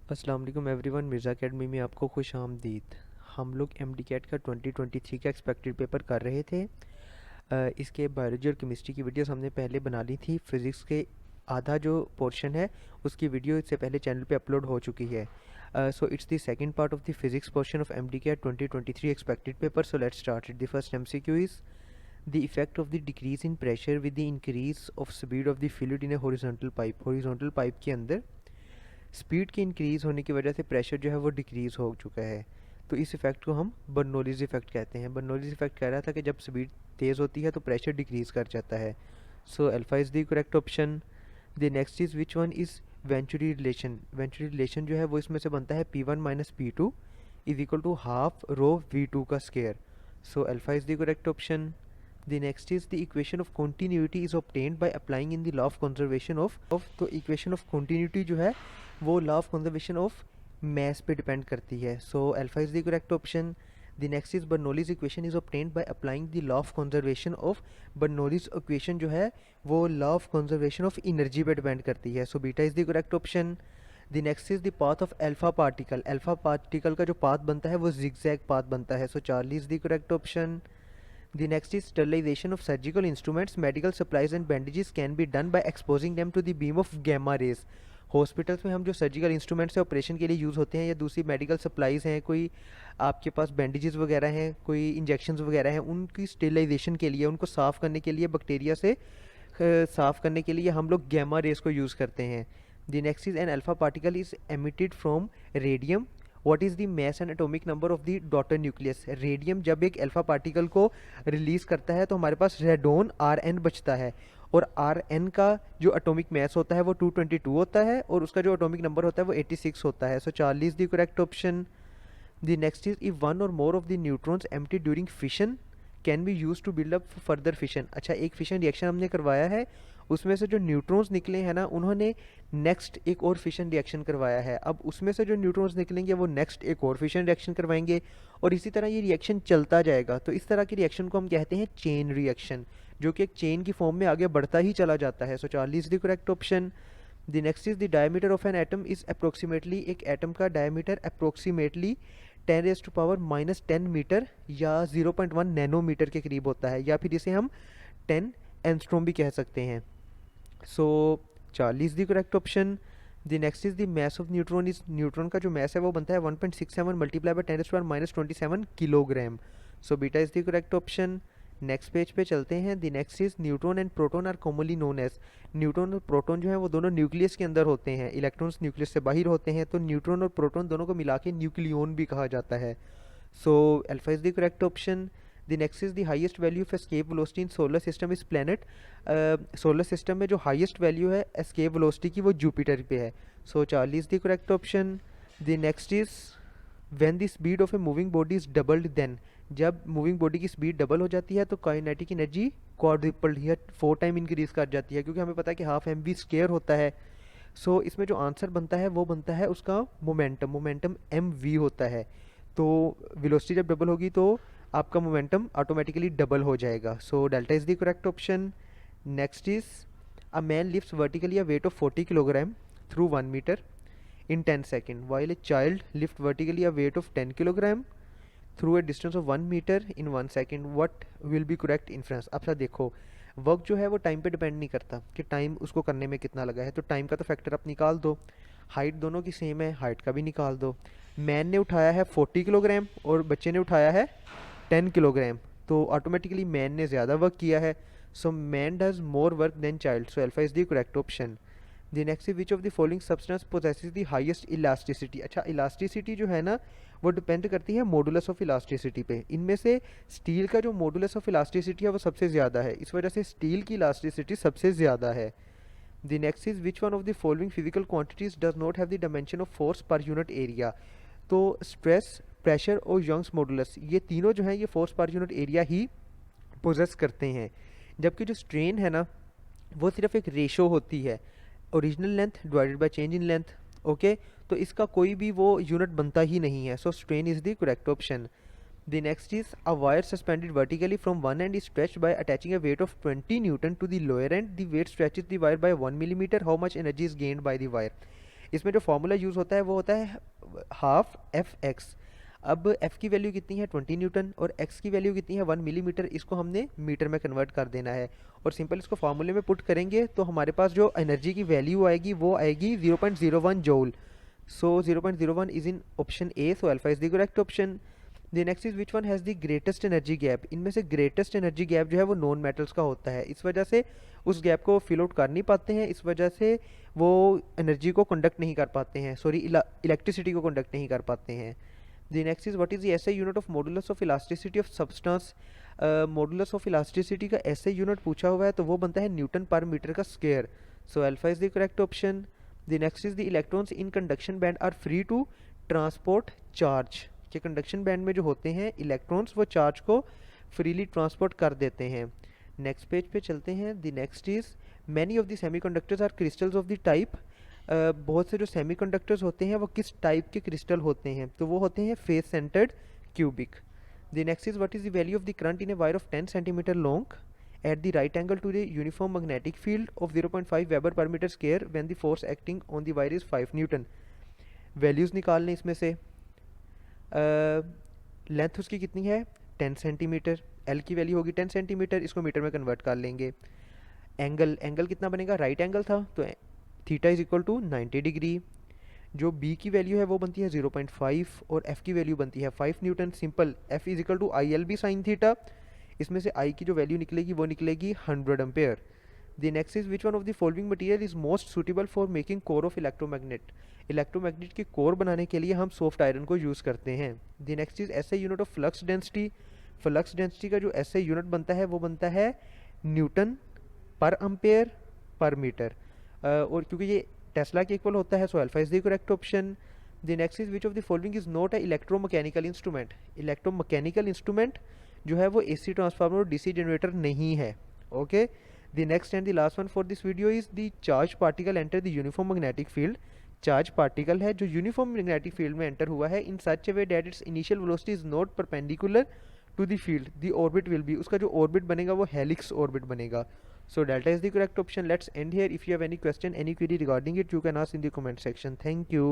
अस्सलाम वालेकुम everyone, Mirza academy में आपको खुश आमदीद। हम लोग एमडी कैट का 2023 का एक्सपेक्टेड पेपर कर रहे थे। इसके बायोलॉजी और केमिस्ट्री की वीडियोस हमने पहले बना ली थी। फिज़िक्स के आधा जो पोर्शन है उसकी वीडियो इससे पहले चैनल पे अपलोड हो चुकी है। So it's the second part of the physics portion of MDCAT 2023 expected paper. So let's start it. The first MCQ is the effect of the decrease in pressure with the increase of speed of the fluid in a horizontal pipe। horizontal pipe के अंदर speed के increase होने की वजह से pressure जो है वो डिक्रीज़ हो चुका है। तो इस इफ़ेक्ट को हम बर्नौलीज़ इफ़ेक्ट कहते हैं। बर्नौलीज़ इफ़ेक्ट कह रहा था कि जब स्पीड तेज़ होती है तो प्रेशर डिक्रीज़ कर जाता है। So alpha is the correct option. The next is which one is Venturi relation. Venturi relation जो है वो इसमें से बनता है P1 minus P2 is equal to half rho V2 का square. So alpha is the correct option. The next is the equation of continuity is obtained by applying in the law of conservation of तो equation of continuity जो है वो law of conservation of mass पे depend करती है। So alpha is the correct option. The next is Bernoulli's equation is obtained by applying the law of conservation of Bernoulli's equation जो है वो law of conservation of energy पे depend करती है। So beta is the correct option. The next is the path of alpha particle. Alpha particle का जो path बनता है वो zigzag path बनता है। So Charlie is the correct option. The next is sterilization of surgical instruments, medical supplies and bandages can be done by exposing them to the beam of gamma rays। Hospitals में हम जो surgical instruments operation के लिए use होते हैं या दूसरी medical supplies हैं, कोई आपके पास बैंडेजेस वगैरह हैं, कोई इंजेक्शंस वगैरह हैं, उनकी स्टेरिलाइजेशन के लिए, उनको साफ़ करने के लिए, बैक्टीरिया से साफ़ करने के लिए हम लोग गैमा रेस को यूज़ करते हैं। The next is an alpha particle is emitted from radium. What is the mass and atomic number of the daughter nucleus. Radium जब एक अल्फा पार्टिकल को रिलीज़ करता है तो हमारे पास रेडोन Rn बचता है, और Rn का जो एटॉमिक मैस होता है वो 222 होता है, और उसका जो एटॉमिक नंबर होता है वो 86 होता है। So Charlie is the correct option. The next is if one or more of the neutrons empty during fission can be use to build up further fission. अच्छा, एक फिशन रिएक्शन हमने करवाया है, उसमें से जो न्यूट्रॉन्स निकले हैं ना, उन्होंने नेक्स्ट एक और फिशन रिएक्शन करवाया है। अब उसमें से जो न्यूट्रॉन्स निकलेंगे वो नेक्स्ट एक और फिशन रिएक्शन करवाएंगे, और इसी तरह ये रिएक्शन चलता जाएगा। तो इस तरह की रिएक्शन को हम कहते हैं चेन रिएक्शन, जो कि एक चेन की फॉर्म में आगे बढ़ता ही चला जाता है। So Charlie is the correct option. The next is the diameter of an atom is approximately. एक एटम का डायमीटर अप्रोक्सीमेटली 10⁻⁻10 मीटर या 0.1 नैनोमीटर के करीब होता है, या फिर इसे हम 10 एंस्ट्रोम भी कह सकते हैं। So Charlie is the correct option. The next is the mass of neutron is. Neutron का जो मैस है वो बनता है 1.67 multiply by 10⁻⁻27 kilogram. So beta is the correct option. Next page पे चलते हैं। The next is neutron and proton are commonly known as. Neutron और प्रोटॉन जो है वो दोनों न्यूक्लियस के अंदर होते हैं, इलेक्ट्रॉन्स न्यूक्लियस से बाहर होते हैं, तो न्यूट्रॉन और प्रोटॉन दोनों को मिला के न्यूक्लियन भी कहा जाता है। So alpha is the correct option. The next is the highest value of escape velocity in solar system is planet. Solar system में जो हाईएस्ट वैल्यू है एस्केप वेलोसिटी की वो जुपिटर पे है। So Charlie is the correct option. The next is when the speed of a moving body is doubled then. जब moving body की speed double हो जाती है तो काइनेटिक एनर्जी क्वाड्रिपल्ड या 4 टाइम इंक्रीज कर जाती है, क्योंकि हमें पता है कि हाफ एम वी स्केयर होता है। सो इसमें जो आंसर बनता है वो बनता है उसका मोमेंटम। मोमेंटम एम वी होता है। तो वेलोसिटी जब डबल होगी तो आपका मोमेंटम ऑटोमेटिकली डबल हो जाएगा। So delta is the correct option. Next is a man lifts vertically a weight of 40 kilogram through 1 metre in 10 seconds, while a child lift vertically a weight of 10 kilogram through a distance of 1 meter in 1 second. What will be correct inference? अब sir देखो, work जो है वो time पे depend नहीं करता कि time उसको करने में कितना लगा है, तो टाइम का तो फैक्टर आप निकाल दो। हाइट दोनों की सेम है, हाइट का भी निकाल दो। मैन ने उठाया है 40 किलोग्राम और बच्चे ने उठाया है 10 किलोग्राम, तो ऑटोमेटिकली मैन ने ज़्यादा वर्क किया है। So man does more work than child. So alpha is the correct option. The next which of the following substance possesses the highest elasticity. अच्छा, इलास्टिसिटी जो है ना वो डिपेंड करती है मॉडुलस ऑफ इलास्टिसिटी पे। इनमें से स्टील का जो मॉडुलस ऑफ इलास्टिसिटी है वो सबसे ज़्यादा है, इस वजह से स्टील की इलास्टिसिटी सबसे ज़्यादा है। The next is which one of the following physical quantities does not have the dimension of force per unit area. तो स्ट्रेस, प्रेशर और यंग्स मॉडुलस, ये तीनों जो है ये फोर्स पर यूनिट एरिया ही पोजेस करते हैं, जबकि जो स्ट्रेन है ना वो सिर्फ एक रेशो होती है, original length divided by change in length. Okay, तो इसका कोई भी वो यूनिट बनता ही नहीं है। So strain is the correct option. The next is a wire suspended vertically from one end is stretched by attaching a weight of 20 newton to the lower end the weight stretches the wire by 1 millimetre. How much energy is gained by the wire. इसमें जो formula use होता है वो होता है half F X. अब f की value कितनी है 20 न्यूटन और x की वैल्यू कितनी है 1 मिलीमीटर, इसको हमने मीटर में कन्वर्ट कर देना है और सिंपल इसको फार्मूले में पुट करेंगे तो हमारे पास जो एनर्जी की वैल्यू आएगी वो आएगी 0.01 joule. So 0.01 is in option A, so alpha is the correct option. The next is which one has the greatest energy gap. इनमें से ग्रेटेस्ट एनर्जी गैप जो है वो नॉन मेटल्स का होता है, इस वजह से उस गैप को फिल आउट कर नहीं पाते हैं, इस वजह से वो एनर्जी को कंडक्ट नहीं कर पाते हैं, सॉरी इलेक्ट्रिसिटी को कंडक्ट नहीं कर पाते हैं। The next is what is the SI unit of modulus of elasticity of substance। Modulus of elasticity का SI यूनिट पूछा हुआ है तो वो बनता है न्यूटन पर मीटर का square. So alpha is the correct option. The next is the electrons in conduction band are free to transport charge. के कंडक्शन बैंड में जो होते हैं इलेक्ट्रॉन्स वो चार्ज को फ्रीली ट्रांसपोर्ट कर देते हैं। नेक्स्ट पेज पे चलते हैं। The next is many of the semiconductors are crystals of the type. बहुत से जो सेमीकंडक्टर्स होते हैं वो किस टाइप के क्रिस्टल होते हैं, तो वो होते हैं face centred cubic. The next is what is the value of the current in a wire of 10 centimetre long at the right angle to the uniform magnetic field of 0.5 weber per metre square when the force acting on the wire is 5 newton. Values निकाल लें इसमें से। Length उसकी कितनी है 10 centimetre, L की value होगी 10 centimetre, इसको मीटर में कन्वर्ट कर लेंगे। एंगल कितना बनेगा, राइट एंगल था तो theta is equal to 90 degree. जो बी की वैल्यू है वो बनती है 0.5 और एफ की वैल्यू बनती है 5 newton. Simple F is equal to I L B sine theta, इसमें से आई की जो वैल्यू निकलेगी वो निकलेगी 100 ampere. The next is which one of the following material is most suitable for making core of electromagnet. Electromagnet की core बनाने के लिए हम सॉफ्ट आयरन को यूज़ करते हैं। The next is SI unit of flux density. Flux density का जो एसआई यूनिट बनता है वो बनता है Newton per ampere per metre, और क्योंकि ये टेस्ला के इक्वल होता है so alpha is the correct option. The next is which of the following is not a electromechanical instrument. Electromechanical instrument जो है वो एसी ट्रांसफार्मर और डीसी जनरेटर नहीं है। Okay, the next and the last one for this video is the charge particle enter the uniform magnetic field. Charge particle है जो uniform magnetic field में enter हुआ है इन सच ए way that it's initial velocity is not perpendicular to the field, the orbit will be, उसका जो orbit बनेगा वो helix orbit बनेगा। So delta is the correct option. Let's end here. If you have any question, any query regarding it, you can ask in the comment section. Thank you.